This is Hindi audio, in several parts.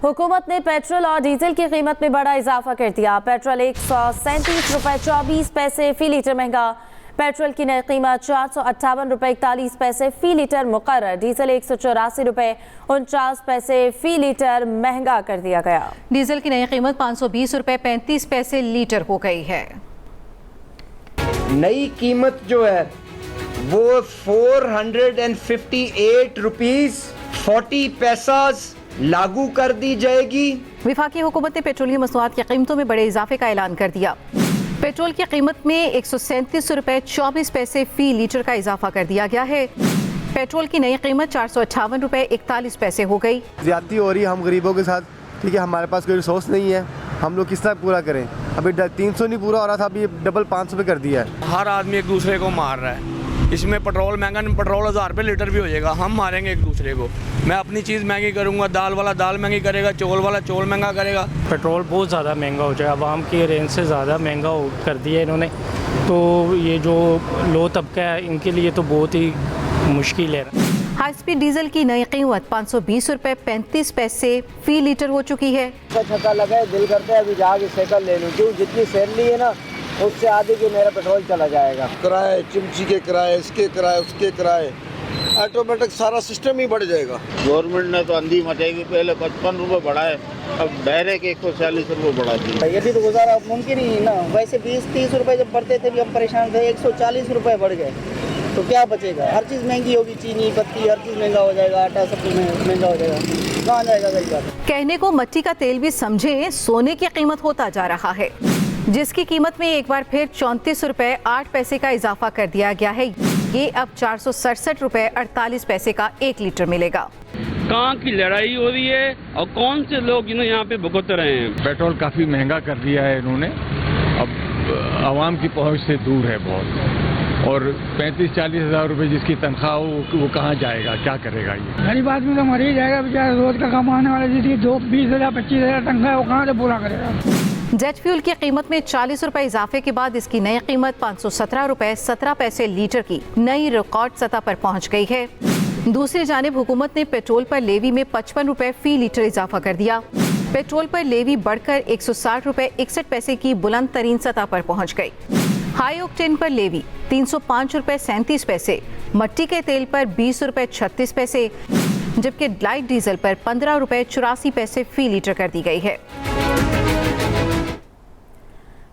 हुकूमत ने पेट्रोल और डीजल की कीमत में बड़ा इजाफा कर दिया। पेट्रोल 137 रुपये 24 पैसे फी लीटर महंगा। पेट्रोल की नई कीमत 458 रुपये 41 पैसे फी लीटर मुकर्रर। डीजल 184 रुपये 49 पैसे फी लीटर महंगा कर दिया गया। डीजल की नई कीमत 520 रुपये 35 पैसे लीटर हो गई है। नई कीमत जो है वो 458 रुपीज 40 पैसा लागू कर दी जाएगी। वफाकी हुकूमत ने पेट्रोलियम मसनूआत की कीमतों में बड़े इजाफे का ऐलान कर दिया। पेट्रोल की कीमत में 137 रुपये 24 पैसे फी लीटर का इजाफा कर दिया गया है। पेट्रोल की नई कीमत 458 रुपये 41 पैसे हो गई। ज्यादती हो रही है हम गरीबों के साथ, ठीक है। हमारे पास कोई रिसोर्स नहीं है, हम लोग किस तरह पूरा करें। अभी 300 नहीं पूरा हो रहा था, अभी डबल 500 पे कर दिया है। हर आदमी एक दूसरे को मार रहा है। इसमें पेट्रोल महंगा, पेट्रोल 1000 रुपये लीटर भी हो जाएगा, हम मारेंगे एक दूसरे को। मैं अपनी चीज़ महंगी करूँगा, दाल वाला दाल महंगी करेगा, चौल वाला चौल महंगा करेगा। पेट्रोल बहुत ज़्यादा महंगा हो जाएगा, आवाम की रेंज से ज़्यादा महंगा कर दिया इन्होंने। तो ये जो लो तबका है इनके लिए तो बहुत ही मुश्किल है। हाई स्पीड डीजल की नई कीमत 520 रुपये 35 पैसे फी लीटर हो चुकी है। छक्का लगा, दिल करता है अभी जाके साइकिल ले लूँ, क्यों जितनी सैलरी है ना उससे आधे के मेरा पेट्रोल चला जाएगा। किराए, चिमची के किराए, इसके किराए, उसके किराए, ऑटोमेटिक सारा सिस्टम ही बढ़ जाएगा। गवर्नमेंट ने तो अंधी मचेगी, पहले 55 रुपये बढ़ाए, अब डायरेक्ट 140 रुपये बढ़ा दिए। ये भी तो गुजारा मुमकिन ही ना। वैसे 20-30 रुपये जब बढ़ते थे भी हम परेशान थे, 140 रुपये बढ़ गए तो क्या बचेगा। हर चीज़ महंगी होगी, चीनी पत्ती हर चीज़ महंगा हो जाएगा, आटा सब कुछ महंगा हो जाएगा, कहाँ जाएगा गरीब आदमी। कहने को मिट्टी का तेल भी समझे सोने की कीमत होता जा रहा है, जिसकी कीमत में एक बार फिर 34 रुपये 8 पैसे का इजाफा कर दिया गया है। ये अब 467 रुपये 48 पैसे का 1 लीटर मिलेगा। कहाँ की लड़ाई हो रही है और कौन से लोग यहाँ पे भुगत रहे हैं। पेट्रोल काफ़ी महंगा कर दिया है इन्होंने, अब आवाम की पहुंच से दूर है बहुत। और 35-40 हज़ार रुपये जिसकी तनख्वाह हो वो कहाँ जाएगा, क्या करेगा। ये गरीब आदमी तो मर ही जाएगा बेचारा, रोज का कमाने वाला जिसकी 20,000 25,000 तनख्वाह वो कहाँ से पूरा करेगा। जेट फ्यूल की कीमत में 40 रुपये इजाफे के बाद इसकी नई कीमत 517 रुपये 17 पैसे लीटर की नई रिकॉर्ड सतह पर पहुंच गई है। दूसरी जानिब हुकूमत ने पेट्रोल पर लेवी में 55 रुपये फी लीटर इजाफा कर दिया। पेट्रोल पर लेवी बढ़कर 160 रुपये 61 पैसे की बुलंद तरीन सतह पर पहुंच गई। हाई ऑक्टेन पर लेवी 305 रुपये 37 पैसे, मट्टी के तेल पर 20 रुपये 36 पैसे, जबकि लाइट डीजल पर 15 रुपये 84 पैसे फी लीटर कर दी गई है।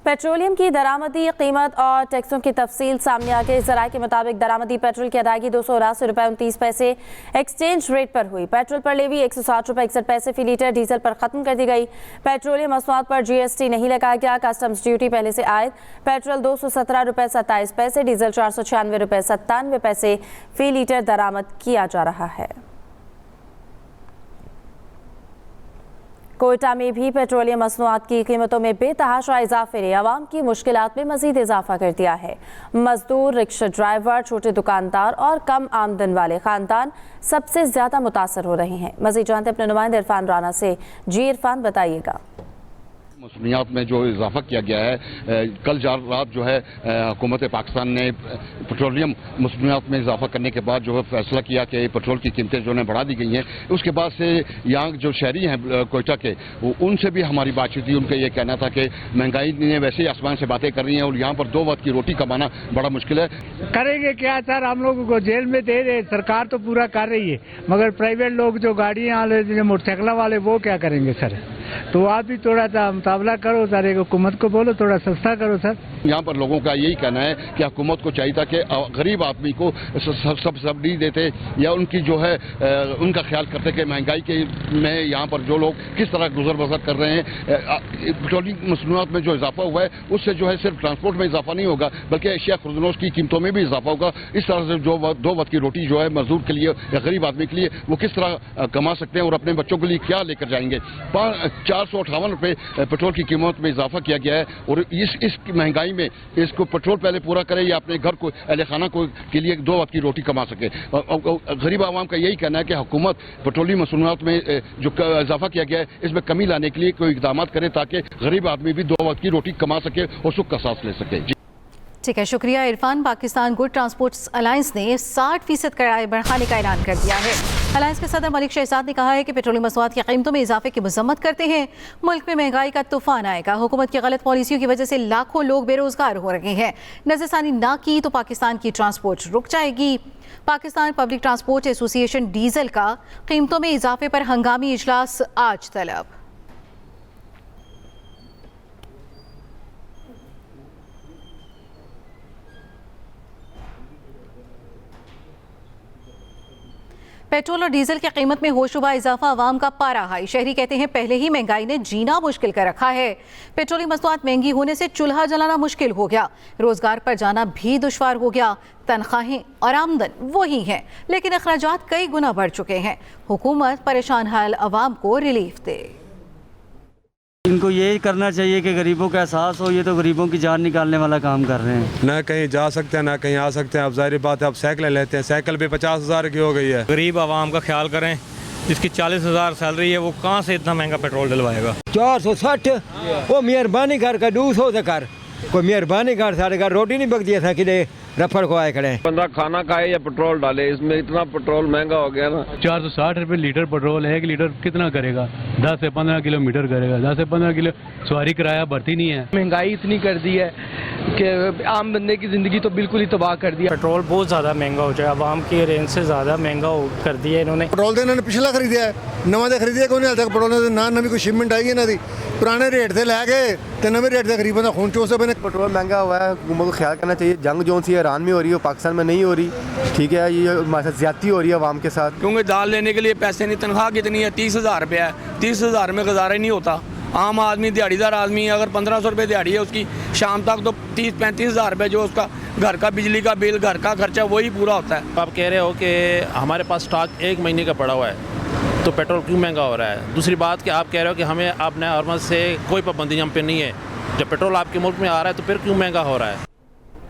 पेट्रोलियम की दरामदी कीमत और टैक्सों की तफसील सामने आ गई। ज़राए के मुताबिक दरामदी पेट्रोल की अदायगी 279 रुपये 29 पैसे एक्सचेंज रेट पर हुई। पेट्रोल पर लेवी 160 रुपये 61 पैसे फी लीटर डीजल पर ख़त्म कर दी गई। पेट्रोलियम मसनूआत पर GST नहीं लगाया गया। कस्टम्स ड्यूटी पहले से आयद। पेट्रोल 217 रुपये 27 पैसे, डीजल 496 रुपये 97 पैसे फी लीटर दरामद किया जा रहा है। कोयटा में भी पेट्रोलियम मसनूआत की कीमतों में बेतहाशा इजाफे ने अवाम की मुश्किलात में मजीद इजाफा कर दिया है। मजदूर, रिक्शा ड्राइवर, छोटे दुकानदार और कम आमदन वाले खानदान सबसे ज्यादा मुतासर हो रहे हैं। मजीद जानते अपने नुमाइंदे इरफान राना से। जी इरफान, बताइएगा। मसनूआत में जो इजाफा किया गया है, कल रात जो है हुकूमत पाकिस्तान ने पेट्रोलियम मसनूआत में इजाफा करने के बाद जो है फैसला किया कि पेट्रोल की कीमतें जो है बढ़ा दी गई हैं। उसके बाद से यहाँ जो शहरी हैं कोयटा के, उनसे भी हमारी बातचीत हुई। उनका ये कहना था कि महंगाई ने वैसे ही आसमान से बातें कर रही हैं और यहाँ पर 2 वक्त की रोटी कमाना बड़ा मुश्किल है। करेंगे क्या सर, हम लोगों को जेल में दे रहे, सरकार तो पूरा कर रही है, मगर प्राइवेट लोग जो गाड़ियाँ वाले, जो मोटरसाइकिल वाले, वो क्या करेंगे सर। तो आप भी थोड़ा सा मुकाबला करो सर, एक हुकूमत को बोलो थोड़ा सस्ता करो सर। यहाँ पर लोगों का यही कहना है कि हुकूमत को चाहिए था कि गरीब आदमी को सब्सिडी देते या उनकी जो है उनका ख्याल करते कि महंगाई के में यहाँ पर जो लोग किस तरह गुजर बसर कर रहे हैं। पेट्रोलियम मसनूआत में जो इजाफा हुआ है उससे जो है सिर्फ ट्रांसपोर्ट में इजाफा नहीं होगा, बल्कि अशिया खुर्दनोश की कीमतों में भी इजाफा होगा। इस तरह से जो 2 वक्त की रोटी जो है मजदूर के लिए या गरीब आदमी के लिए वो किस तरह कमा सकते हैं और अपने बच्चों के लिए क्या लेकर जाएंगे। 458 रुपये पेट्रोल की कीमत में इजाफा किया गया है और इस महंगाई में इसको पेट्रोल पहले पूरा करे या अपने घर को अहले खाना को के लिए 2 वक्त की रोटी कमा सके। गरीब आवाम का यही कहना है कि हुकूमत पेट्रोलियम मसनूआत में जो इजाफा किया गया है इसमें कमी लाने के लिए कोई इकदाम करे ताकि गरीब आदमी भी 2 वक्त की रोटी कमा सके और सुख का सांस ले सके। ठीक है, शुक्रिया Irfan. Pakistan good transport alliance ने 60% किराए बढ़ाने का ऐलान कर दिया है। अलायंस के सदर मलिक शहजाद ने कहा है कि पेट्रोलियम मसनूआत की कीमतों में इजाफे की मजम्मत करते हैं। मुल्क में महंगाई का तूफान आएगा। हुकूमत की गलत पॉलिसियों की वजह से लाखों लोग बेरोजगार हो रहे हैं। नजरसानी ना की तो पाकिस्तान की ट्रांसपोर्ट रुक जाएगी। Pakistan public transport association diesel का कीमतों में इजाफे पर हंगामी इजलास आज तलब। पेट्रोल और डीजल की कीमत में होशरुबा इजाफा अवाम का पारा हाई। शहरी कहते हैं पहले ही महंगाई ने जीना मुश्किल कर रखा है। पेट्रोलियम मसनूआत महंगी होने से चूल्हा जलाना मुश्किल हो गया, रोजगार पर जाना भी दुश्वार हो गया। तनख्वाहें और आमदन वही हैं, लेकिन अखराजात कई गुना बढ़ चुके हैं। हुकूमत परेशान हाल अवाम को रिलीफ दे। इनको ये करना चाहिए कि गरीबों का एहसास हो। ये तो गरीबों की जान निकालने वाला काम कर रहे हैं। ना कहीं जा सकते हैं ना कहीं आ सकते हैं। अब जाहिर बात है, अब साइकिल लेते हैं, साइकिल भी 50,000 की हो गई है। गरीब आवाम का ख्याल करें, जिसकी 40,000 सैलरी है वो कहाँ से इतना महंगा पेट्रोल डलवाएगा। 460 वो मेहरबानी कर 200 से कर, कोई मेहरबानी कर, सारे घर रोटी नहीं पकती था कि रफड़ को आए खड़े। बंदा खाना खाए या पेट्रोल डाले, इसमें इतना पेट्रोल महंगा हो गया ना। 460 रुपये लीटर पेट्रोल है। 1 लीटर कितना करेगा? 10 से 15 किलोमीटर करेगा। 10 से 15 किलो सवारी किराया भरती नहीं है। महंगाई इतनी कर दी है कि आम बंदे की ज़िंदगी तो बिल्कुल ही तबाह कर दिया। पेट्रोल बहुत ज़्यादा महंगा हो जाए, आवाम की रेंज से ज़्यादा महंगा कर दिया इन्होंने। पेट्रोल तो इन्होंने पिछला खरीदा है, नवा तो खरीदिया कोई नहीं हाल तक। पेट्रोल ना नवी कोई शिपमेंट आई है ना दी, पुराने रेट से लैके तो नवे रेट से गरीबों का खून चूस बने। पेट्रोल महंगा हुआ है, हुकूमत को ख्याल करना चाहिए। जंग जो सी ईरान में हो रही है, पाकिस्तान में नहीं हो रही। ठीक है, ये हमारे साथ ज्यादती हो रही है अवाम के साथ। क्योंकि दाल लेने के लिए पैसे नहीं, तनख्वाह कितनी है? 30,000 रुपया है। 30,000 में गुजारा ही नहीं होता। आम आदमी, दिहाड़ीदार आदमी, अगर 1500 रुपये दिहाड़ी है उसकी, शाम तक तो 30-35,000 रुपये जो उसका घर का बिजली का बिल, घर का खर्चा, वही पूरा होता है। आप कह रहे हो कि हमारे पास स्टॉक 1 महीने का पड़ा हुआ है, तो पेट्रोल क्यों महंगा हो रहा है? दूसरी बात कि आप कह रहे हो कि हमें अपने हरमत से कोई पाबंदी हम पे नहीं है। जब पेट्रोल आपके मुल्क में आ रहा है तो फिर क्यों महंगा हो रहा है?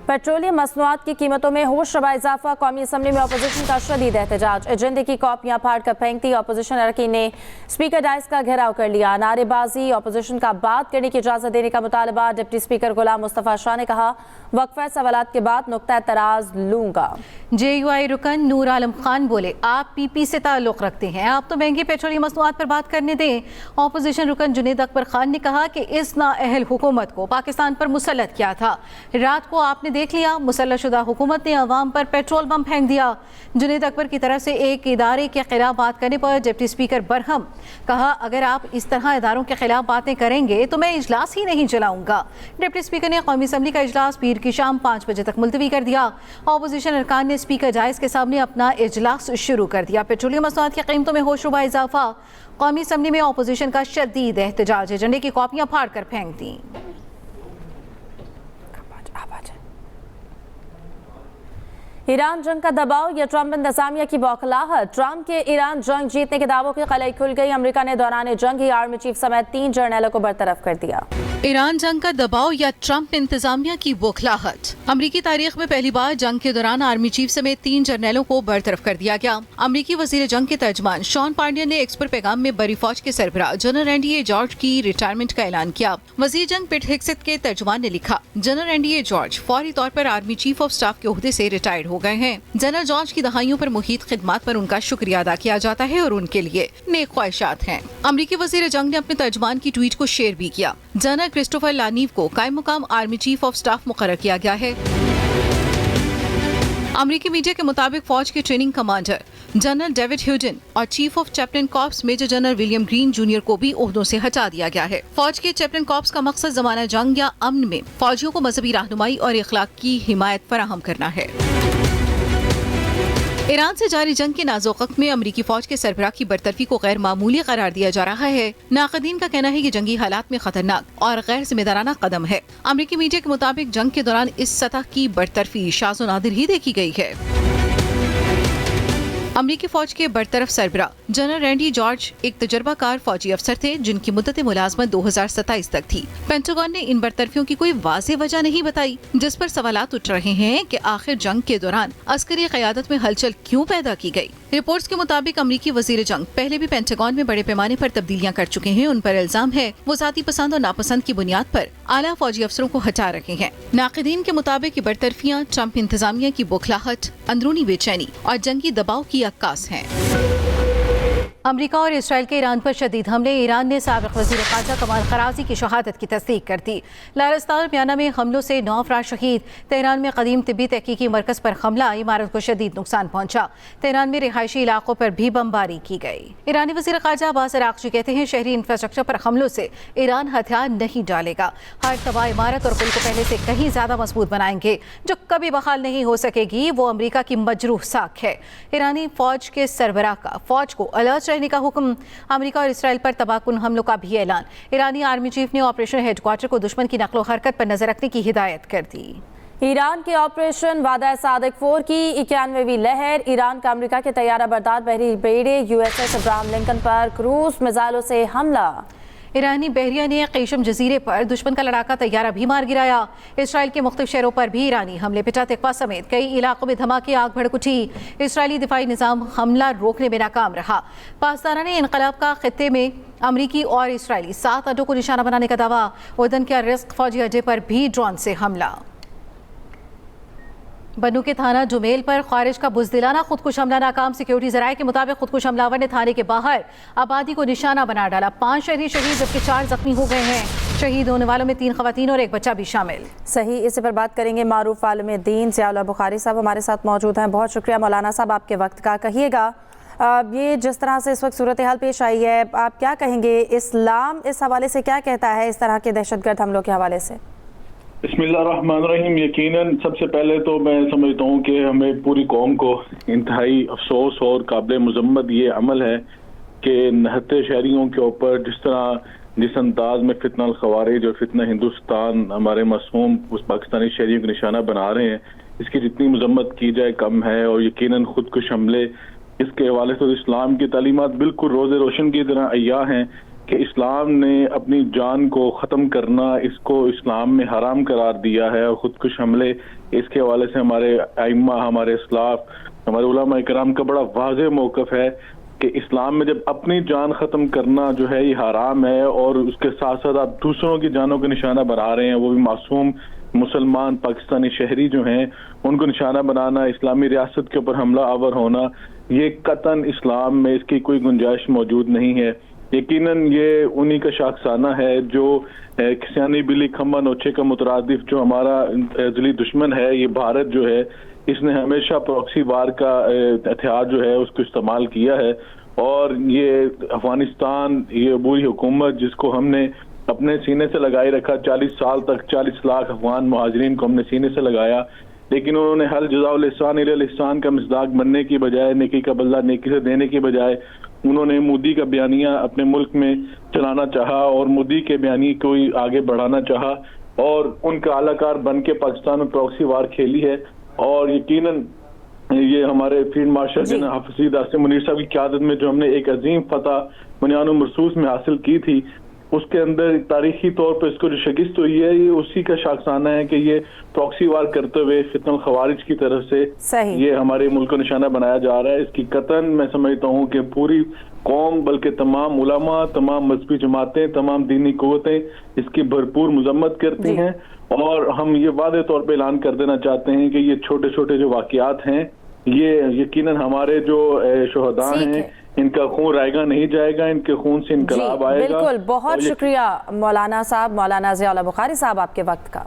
पेट्रोलियम मसनूआत की कीमतों में होशरुबा इजाफा। कौमी असम्बली में अपोजिशन का शदीद एहतजाज। एजेंडे की कॉपियां फाड़ कर फेंकती अपोजिशन अरकान ने स्पीकर डाइस का घेराव कर लिया। नारेबाजी, अपोजिशन का बात करने की इजाजत देने का मुतालबा। डिप्टी स्पीकर गुलाम मुस्तफ़ा शाह ने कहा, वक्फा सवालात के बाद नुक्ता तराज लूंगा। JUI रुकन नूर आलम खान बोले, आप PP से ताल्लुक़ रखते हैं, आप तो महंगी पेट्रोलियम मसनूआत पर बात करने दें। अपोजिशन रुकन जुनेद अकबर खान ने कहा कि इस नाअहल हुकूमत को पाकिस्तान पर मुसल्लत किया था। रात को आपने देख लिया, मुसल्लतशुदा हुकूमत ने अवाम पर पेट्रोल बम फेंक दिया। जुनेद अकबर की तरफ से एक इदारे के खिलाफ बात करने पर डिप्टी स्पीकर बरहम कहा, अगर आप इस तरह इदारों के खिलाफ बातें करेंगे तो मैं इजलास ही नहीं चलाऊंगा। डिप्टी स्पीकर ने कौमी असम्बली का इजलास पीर की शाम 5 बजे तक मुलतवी कर दिया। अपोजिशन अरकान ने स्पीकर जायज के सामने अपना इजलास शुरू कर दिया। पेट्रोलियम मसनूआत की कीमतों में होशरुबा इजाफा। कौमी असम्बली में अपोजिशन का शदीद एहतजाज। एजेंडे की कॉपियां फाड़ कर फेंक दी। ईरान जंग का दबाव या ट्रंप इंतजामिया की बौखलाहट। ट्रंप के ईरान जंग जीतने के दावों की कलई खुल गई। अमेरिका ने दौरान जंग ही आर्मी चीफ समेत 3 जर्नैलों को बरतरफ कर दिया। ईरान जंग का दबाव या ट्रंप इंतजामिया की बौखलाहट। अमरीकी तारीख में पहली बार जंग के दौरान आर्मी चीफ समेत 3 जर्नैलों को बरतरफ कर दिया गया। अमरीकी वजीर जंग के तर्जमान शॉन पांडियन ने एक्स पर पैगाम में बरी फौज के सरबराह जनरल रैंडी ए जॉर्ज की रिटायरमेंट का ऐलान किया। वजीर जंग पिट हिक्सेट के तर्जमान ने लिखा, जनरल रैंडी ए जॉर्ज फौरी तौर पर आर्मी चीफ ऑफ स्टाफ के ओहदे से रिटायर्ड हो गए हैं। जनरल जॉर्ज की दहाइयों पर मुहीत खिदमत पर उनका शुक्रिया अदा किया जाता है और उनके लिए नेक ख्वाहिशात हैं। अमरीकी वजीर जंग ने अपने तर्जमान की ट्वीट को शेयर भी किया। जनरल क्रिस्टोफर लानीव को कायम मुकाम आर्मी चीफ ऑफ स्टाफ मुकर्रर किया गया है। अमरीकी मीडिया के मुताबिक फौज के training commander general David Hodne और chief of chaplains corps major general William Green junior को भी ओहदों से हटा दिया गया है। फौज के चैप्टन कॉर्प्स का मकसद जमाना जंग या अमन में फौजियों को मजहबी रहनुमाई और इखलाक की हिमायत फराहम करना है। ईरान से जारी जंग के नाजुक वक्त में अमरीकी फौज के सरबराह की बरतरफी को गैर मामूली करार दिया जा रहा है। नाक़दीन का कहना है कि जंगी हालात में खतरनाक और गैर जिम्मेदाराना कदम है। अमरीकी मीडिया के मुताबिक जंग के दौरान इस सतह की बरतरफी शाज़ व नादिर ही देखी गई है। अमरीकी फौज के बरतरफ सरबराह जनरल रैंडी जॉर्ज एक तजर्बाकार फौजी अफसर थे जिनकी मुद्दत मुलाजमत 2027 तक थी। पेंटागन ने इन बरतरफियों की कोई वाज़ेह वजह नहीं बताई, जिस पर सवालात उठ रहे हैं कि आखिर जंग के दौरान अस्करी क़यादत में हलचल क्यों पैदा की गई। रिपोर्ट्स के मुताबिक अमरीकी वजीर जंग पहले भी पेंटागन में बड़े पैमाने पर तब्दीलियां कर चुके हैं। उन पर इल्जाम है वो जाती पसंद और नापसंद की बुनियाद पर आला फौजी अफसरों को हटा रहे हैं। नाक़दीन के मुताबिक बरतरफियां ट्रंप इंतजामिया की बौखलाहट, अंदरूनी बेचैनी और जंगी दबाव की अक्कास हैं। अमेरिका और इसराइल के ईरान पर शदीद हमले। ईरान ने साबिक़ वज़ीर ख़ारजा कमाल ख़राज़ी की शहादत की तस्दीक कर दी। लारिस्तान म्याना में हमलों से 9 अफराद शहीद। तेहरान में कदीम तिब्बी तहकीकी मरकज़ पर हमला, इमारत को शदीद नुकसान पहुंचा। तेहरान में रिहायशी इलाकों पर भी बमबारी की गई। ईरानी वज़ीर ख़ारजा अब्बास अराग़ची कहते हैं शहरी इंफ्रास्ट्रक्चर पर हमलों से ईरान हथियार नहीं डालेगा। हर तबाह इमारत और पुल को पहले से कहीं ज़्यादा मजबूत बनाएंगे। जो कभी बहाल नहीं हो सकेगी वो अमेरिका की मजरूह साख है। ईरानी फौज के सरबराह का फौज को अलर्ट रहने का हुक्म। अमेरिका और इसराइल पर तबाहकुन हमलों का भी ऐलान। ईरानी आर्मी चीफ ने ऑपरेशन हेडक्वार्टर को दुश्मन की नकलो हरकत पर नजर रखने की हिदायत कर दी। ईरान के ऑपरेशन वादा सादिक 4 की 91वीं लहर। ईरान का अमेरिका के तैयारा बरदार बहरी बेड़े USS अब्राहम लिंकन पर क्रूज मिसाइलों से हमला। ईरानी बहरिया ने क़ेशम जजीरे पर दुश्मन का लड़ाका तैयारा भी मार गिराया। इसराइल के मुख्तलिफ शहरों पर भी ईरानी हमले। पिटा तिकवा समेत कई इलाकों में धमाके, आग भड़क उठी। इसराइली दिफाई निज़ाम हमला रोकने में नाकाम रहा। पाकिस्तान ने इनकलाब का खित्ते में अमरीकी और इसराइली 7 अड्डों को निशाना बनाने का दावा। उर्दन के रिस्क फौजी अड्डे पर भी ड्रोन से हमला। बन्नू के थाना जुमेल पर खारिज का बुज़दिलाना खुदकुश हमला नाकाम। सिक्योरिटी ज़राए के मुताबिक खुदकुश हमलावर ने थाने के बाहर आबादी को निशाना बना डाला। 5 शहरी शहीद जबकि 4 जख्मी हो गए हैं। शहीद होने वालों में 3 ख़वातीन और 1 बच्चा भी शामिल। सही, इसी पर बात करेंगे। मारूफ आलिम दीन ज़ियाउल्लाह बुखारी साहब हमारे साथ मौजूद हैं। बहुत शुक्रिया मौलाना साहब आपके वक्त का। कहिएगा, ये जिस तरह से इस वक्त सूरत हाल पेश आई है, आप क्या कहेंगे? इस्लाम इस हवाले से क्या कहता है, इस तरह के दहशतगर्द हमलों के हवाले से? बिस्मिल्लाहिर्रहमानिर्रहीम। यकीनन सबसे पहले तो मैं समझता हूँ कि हमें पूरी कौम को इंतहाई अफसोस और काबिल मजम्मत ये अमल है कि नहते शहरियों के ऊपर जिस अंदाज में फितना खवारिज और फितना हिंदुस्तान हमारे मासूम उस पाकिस्तानी शहरियों को निशाना बना रहे हैं, इसकी जितनी मजम्मत की जाए कम है। और यकीनन खुदकुश हमले इसके हवाले से इस्लाम की तालीमात बिल्कुल रोज़े रोशन की तरह अय्या हैं कि इस्लाम ने अपनी जान को ख़त्म करना इसको इस्लाम में हराम करार दिया है। और खुदकुश हमले इसके हवाले से हमारे आइम्मा, हमारे इस्लाफ, हमारे उलमा इकराम का बड़ा वाज़ेह मौक़िफ़ है कि इस्लाम में जब अपनी जान ख़त्म करना जो है ये हराम है और उसके साथ साथ आप दूसरों की जानों को निशाना बना रहे हैं, वो भी मासूम मुसलमान पाकिस्तानी शहरी जो हैं उनको निशाना बनाना, इस्लामी रियासत के ऊपर हमला आवर होना, ये कतन इस्लाम में इसकी कोई गुंजाइश मौजूद नहीं है। यकीनन ये उन्हीं का शाखसाना है जो किसानी बिली खम्बा नोचे का मुतरादिफ जो हमारा अज़ली दुश्मन है, ये भारत जो है इसने हमेशा प्रॉक्सी वार का हथियार जो है उसको इस्तेमाल किया है। और ये अफगानिस्तान, ये बुरी हुकूमत जिसको हमने अपने सीने से लगाए रखा, 40 साल तक 40 लाख अफगान मुहाजिरीन को हमने सीने से लगाया, लेकिन उन्होंने हल जज़ाउल इहसान इलल इहसान का मिसदाक बनने की बजाय, नेकी का बदला नेकी से देने की बजाय उन्होंने मोदी का बयानिया अपने मुल्क में चलाना चाहा और मोदी के बयानी को ही आगे बढ़ाना चाहा और उनका आलाकार बन के पाकिस्तान में प्रॉक्सी वार खेली है। और यकीनन ये हमारे फील्ड मार्शल जनरल हाफिज आसिम मुनीर साहब की क़यादत में जो हमने एक अजीम फतह बुनियान मरसूस में हासिल की थी, उसके अंदर तारीखी तौर पर इसको जो शिकस्त हुई है ये उसी का शाखसाना है कि ये प्रॉक्सी वार करते हुए फितनल खवारिज की तरफ से ये हमारे मुल्क को निशाना बनाया जा रहा है। इसकी कतन मैं समझता हूँ कि पूरी कौम बल्कि तमाम उलमा, तमाम मजहबी जमातें, तमाम दीनी कुव्वतें इसकी भरपूर मजम्मत करती हैं। और हम ये वादे तौर पर ऐलान कर देना चाहते हैं कि ये छोटे छोटे जो वाक़यात हैं ये यकीनन हमारे जो शुहदा हैं इनका खून रायगा नहीं जाएगा, इनके खून से इनकलाब आएगा। बिल्कुल, बहुत शुक्रिया मौलाना साहब, मौलाना ज़ियाउल्लाह बुखारी साहब आपके वक्त का।